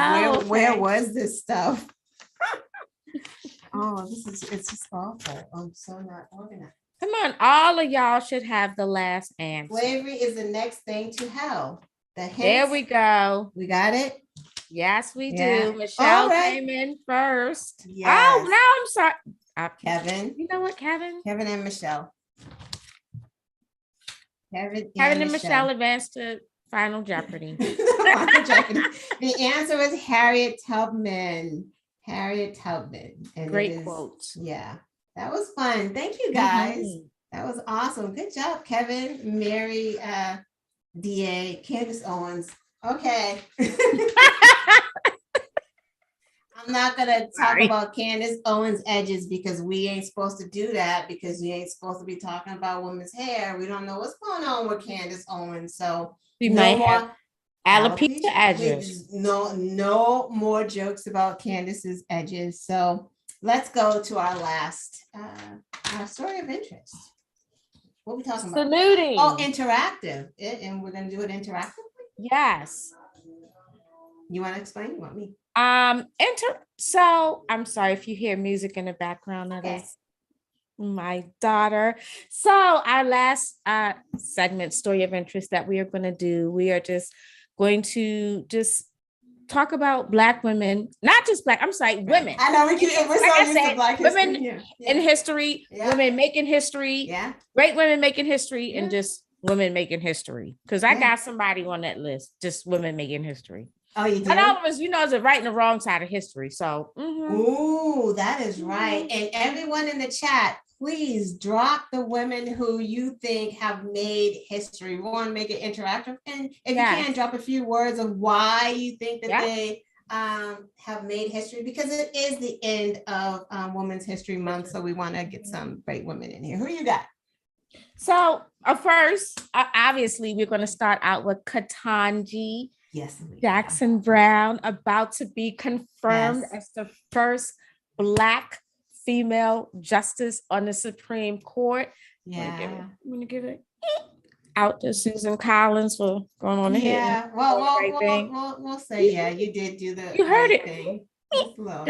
where was this stuff? It's just awful. I'm so not organized. Come on, all of y'all should have the last answer. Slavery is the next thing to hell. There we go. We got it? Yes, we do. Michelle came in first. Yes. Oh, no, I'm sorry. Kevin. You know what, Kevin? Kevin and Michelle. Kevin and Michelle advanced to Final Jeopardy. The answer is Harriet Tubman. And great quotes. Yeah, that was fun. Thank you guys. That was awesome. Good job, Kevin, Mary, DA, Candace Owens. Okay. I'm not gonna talk about Candace Owens' edges because we ain't supposed to do that because we ain't supposed to be talking about women's hair. We don't know what's going on with Candace Owens. So we might have alopecia edges. No more jokes about Candace's edges. So let's go to our last our story of interest. What are we talking about? Saluting. Oh, interactive. And we're gonna do it interactively? Yes. You want to explain? You want me? So I'm sorry if you hear music in the background. That is my daughter. So our last segment, story of interest, that we are going to do, we are just going to talk about Black women, not just Black, I'm sorry, women. I know we're so used to Black women history. In history, women making history, great women making history, and just women making history. Because I got somebody on that list, just women making history. Oh, you do? And all of us, is a right and the wrong side of history. So, Ooh, that is right. And everyone in the chat, please drop the women who you think have made history. We want to make it interactive. And if you can, drop a few words of why you think that they have made history, because it is the end of Women's History Month. So we want to get some great women in here. Who you got? So first, obviously, we're going to start out with Ketanji Jackson Brown, about to be confirmed as the first Black female justice on the Supreme Court. I'm gonna give it out to Susan Collins for going on ahead. Yeah, we'll say you did do the you heard right it. thing. Slow,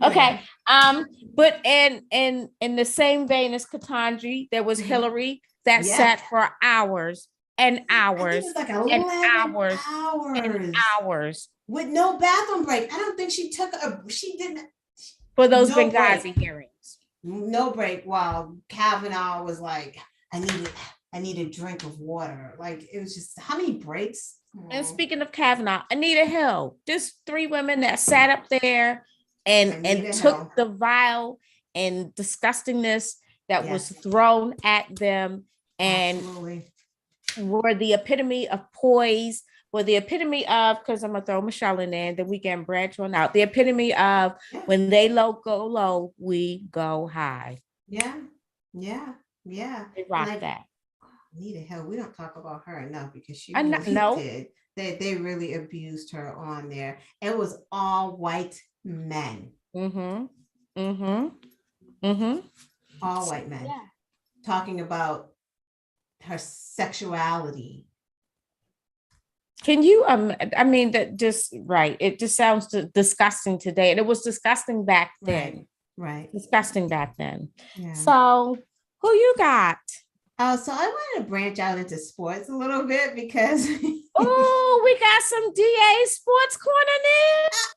Okay. But in the same vein as Ketanji, there was Hillary that sat for hours and hours like and hours and hours with no bathroom break. I don't think she didn't for those Benghazi hearings. No break while Kavanaugh was like, I need a drink of water. Like, it was just, how many breaks? And speaking of Kavanaugh, Anita Hill, just 3 women that sat up there and took the vile and disgustingness that was thrown at them and were the epitome of poise, were the epitome of, because I'm gonna throw Michelle in there, then we can branch on out, the epitome of when they go low, we go high. They rock that. Anita Hill, we don't talk about her enough because she really did. They really abused her on there. It was all white men. All white men talking about her sexuality. Can you I mean, that just right, it just sounds disgusting today, and it was disgusting back then. Right. Disgusting back then. So who you got? So I wanted to branch out into sports a little bit because we got some DA sports corner news.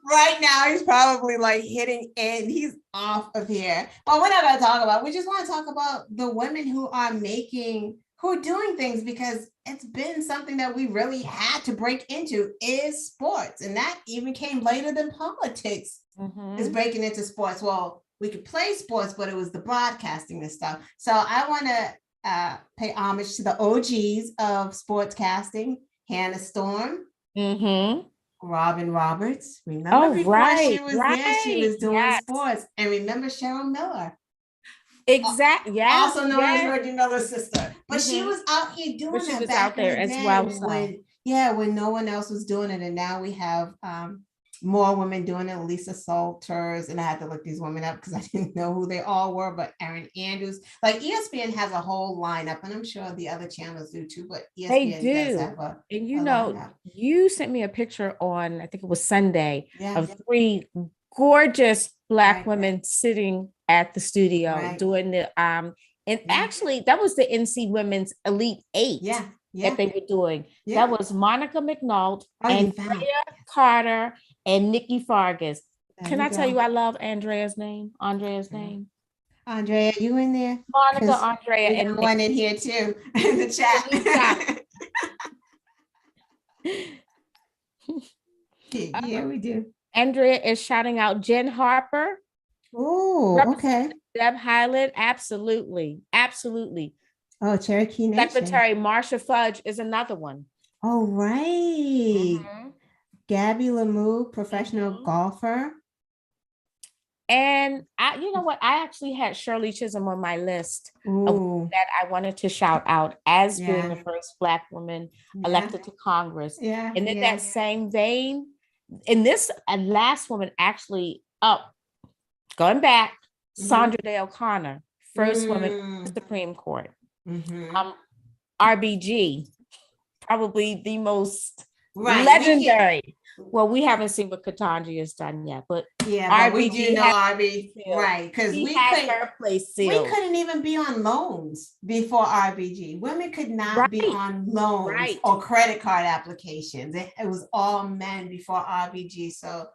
Right now he's probably like hitting and he's off of here. But we're not going to talk about, we just want to talk about the women who are doing things, because it's been something that we really had to break into is sports. And that even came later than politics is breaking into sports. Well, we could play sports, but it was the broadcasting and stuff. So I want to pay homage to the OGs of sportscasting, Hannah Storm, Robin Roberts. Remember before she was there, she was doing sports. And remember Cheryl Miller. Exactly. Yeah. Also known as Reggie Miller's sister. But she was out here doing that. She was out there as well. When no one else was doing it. And now we have more women doing it. Lisa Salters, and I had to look these women up because I didn't know who they all were, but Erin Andrews. Like, ESPN has a whole lineup, and I'm sure the other channels do too, but ESPN does have and you sent me a picture on, I think it was Sunday, of 3 gorgeous Black women sitting at the studio doing the and actually that was the NC Women's Elite 8 that they were doing. That was Monica McNaught, Andrea Carter, and Nikki Fargas. Can I tell you, I love Andrea's name. Andrea, you in there? Monica, Andrea, and one in here too in the chat. Yeah, we do. Andrea is shouting out Jen Harper. Oh, okay. Deb Highland, absolutely. Oh, Cherokee Nation. Secretary Marsha Fudge is another one. Oh, right. Gabby Lamoux, professional golfer. And you know what? I actually had Shirley Chisholm on my list of that I wanted to shout out as being the first Black woman elected to Congress. And in that same vein, in this last woman actually going back, Sandra Day O'Connor, first woman in the Supreme Court. RBG, probably the most legendary. Well, we haven't seen what Ketanji has done yet, but RBG, we do know RBG, right? Because we couldn't even be on loans before RBG. Women could not be on loans or credit card applications. It was all men before RBG. So.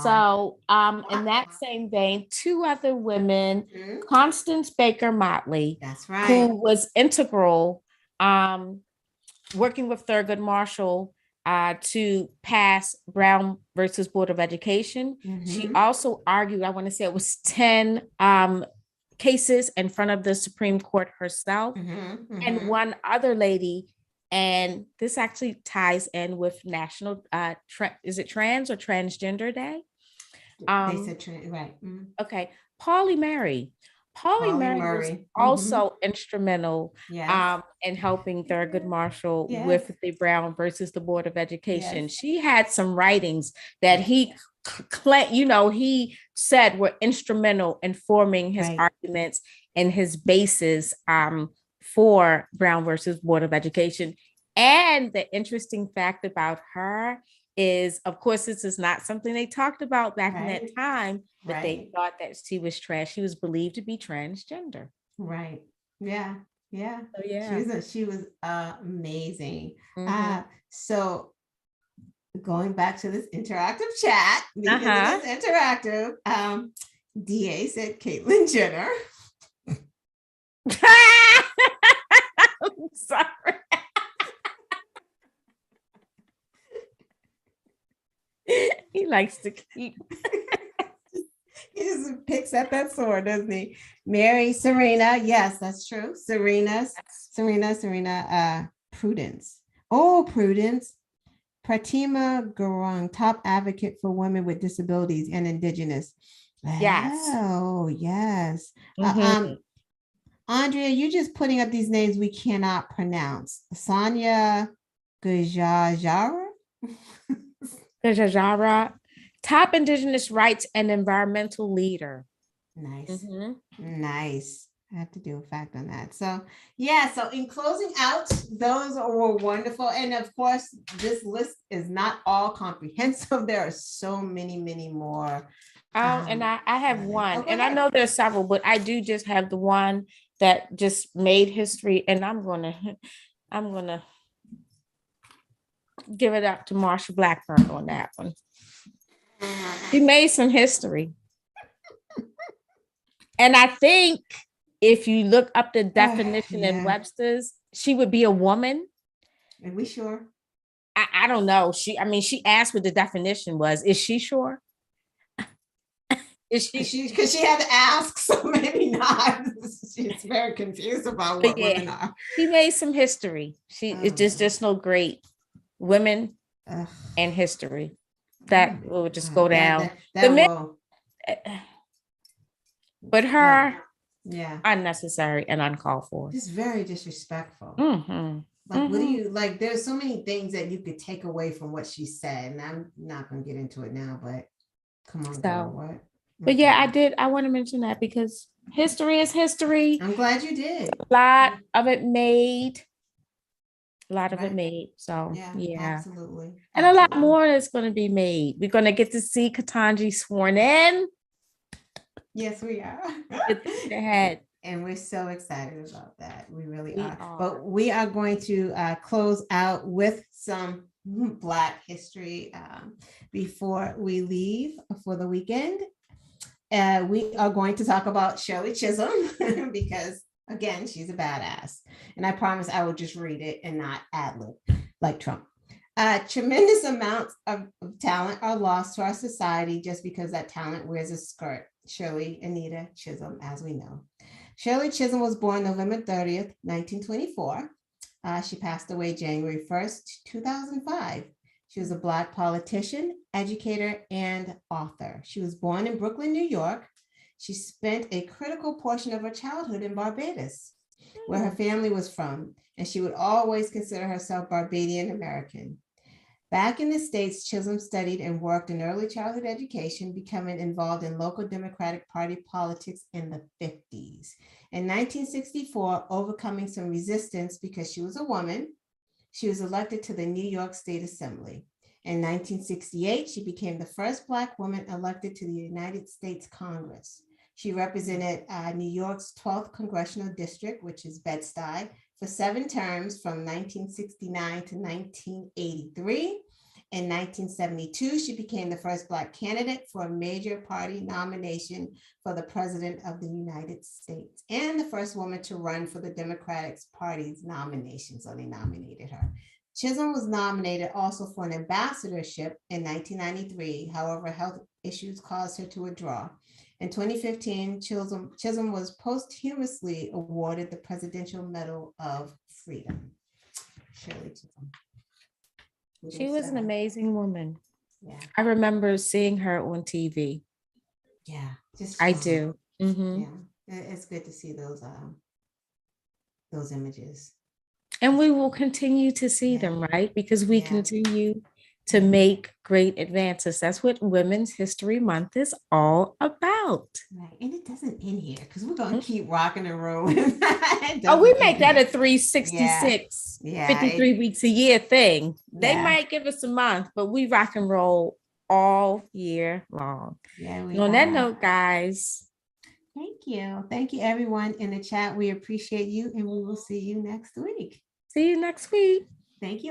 So, in that same vein, 2 other women, Constance Baker Motley, who was integral, working with Thurgood Marshall to pass Brown versus Board of Education. She also argued, I want to say it was 10 cases in front of the Supreme Court herself, and one other lady. And this actually ties in with National, is it Trans or Transgender Day? They said right. Okay. Pauli Murray. Pauli Murray was also instrumental in helping Thurgood Marshall with the Brown versus the Board of Education. She had some writings that he said were instrumental in forming his arguments and his basis for Brown versus Board of Education. And the interesting fact about her is, of course, this is not something they talked about back in that Right. time, but they Right. thought that she was trans. She was believed to be transgender. Right. Yeah. Yeah. So yeah. She was amazing. Mm-hmm. So going back to this interactive chat, because Uh-huh. it is interactive, DA said Caitlyn Jenner. I'm sorry. He likes to keep. He just picks at that sword, doesn't he? Mary Serena, yes, that's true. Serena, Prudence. Oh, Prudence. Pratima Gurung, top advocate for women with disabilities and indigenous. Yes. Oh, yes. Mm-hmm. Andrea, you're just putting up these names we cannot pronounce. Sonia Gajajara. Gajajara, top indigenous rights and environmental leader. Nice. Mm-hmm. Nice. I have to do a fact on that. So yeah, so in closing out, those were wonderful. And of course, this list is not all comprehensive. There are so many more. Oh, and I have one, and I ahead. know there's several, but I do just have the one that just made history, and I'm gonna give it up to Marsha Blackburn on that one. She made some history. And I think if you look up the definition in Webster's, she would be a woman. Are we sure? I don't know. She asked what the definition was. Is she sure? Is she? Because she had to ask, so maybe not. She's very confused about what women are. She made some history. It's just no great women and history. That will just go down. But her, unnecessary and uncalled for. Just very disrespectful. Mm-hmm. Like, what do you like? There's so many things that you could take away from what she said, and I'm not going to get into it now. But come on, girl, what? But yeah, I want to mention that because history is history. I'm glad you did. A lot of it made. So yeah, absolutely. And a lot more is going to be made. We're going to get to see Ketanji sworn in. Yes, we are. Ahead. And we're so excited about that. We really are. But we are going to close out with some Black history before we leave for the weekend. We are going to talk about Shirley Chisholm because, again, she's a badass. And I promise I will just read it and not ad-lib like Trump. Tremendous amounts of talent are lost to our society just because that talent wears a skirt. Shirley Anita Chisholm, as we know. Shirley Chisholm was born November 30th, 1924. She passed away January 1st, 2005. She was a Black politician, educator, and author. She was born in Brooklyn, New York. She spent a critical portion of her childhood in Barbados, where her family was from, and she would always consider herself Barbadian American. Back in the States, Chisholm studied and worked in early childhood education, becoming involved in local Democratic Party politics in the 50s. In 1964, overcoming some resistance because she was a woman, she was elected to the New York State Assembly. In 1968, she became the first Black woman elected to the United States Congress. She represented New York's 12th Congressional District, which is Bed-Stuy, for 7 terms from 1969 to 1983. In 1972, she became the first Black candidate for a major party nomination for the President of the United States and the first woman to run for the Democratic Party's nomination, so they nominated her. Chisholm was nominated also for an ambassadorship in 1993. However, health issues caused her to withdraw. In 2015, Chisholm was posthumously awarded the Presidential Medal of Freedom. Shirley Chisholm. She was an amazing woman. Yeah. I remember seeing her on TV. Yeah. I do. Mm-hmm. Yeah. It's good to see those images. And we will continue to see them, right? Because we continue to make great advances. That's what Women's History Month is all about. Right. And it doesn't end here because we're going to keep rocking and rolling. Oh, we make that a 366, 53 weeks a year thing. They might give us a month, but we rock and roll all year long. And on that note, guys. Thank you. Thank you, everyone in the chat. We appreciate you, and we will see you next week. See you next week. Thank you.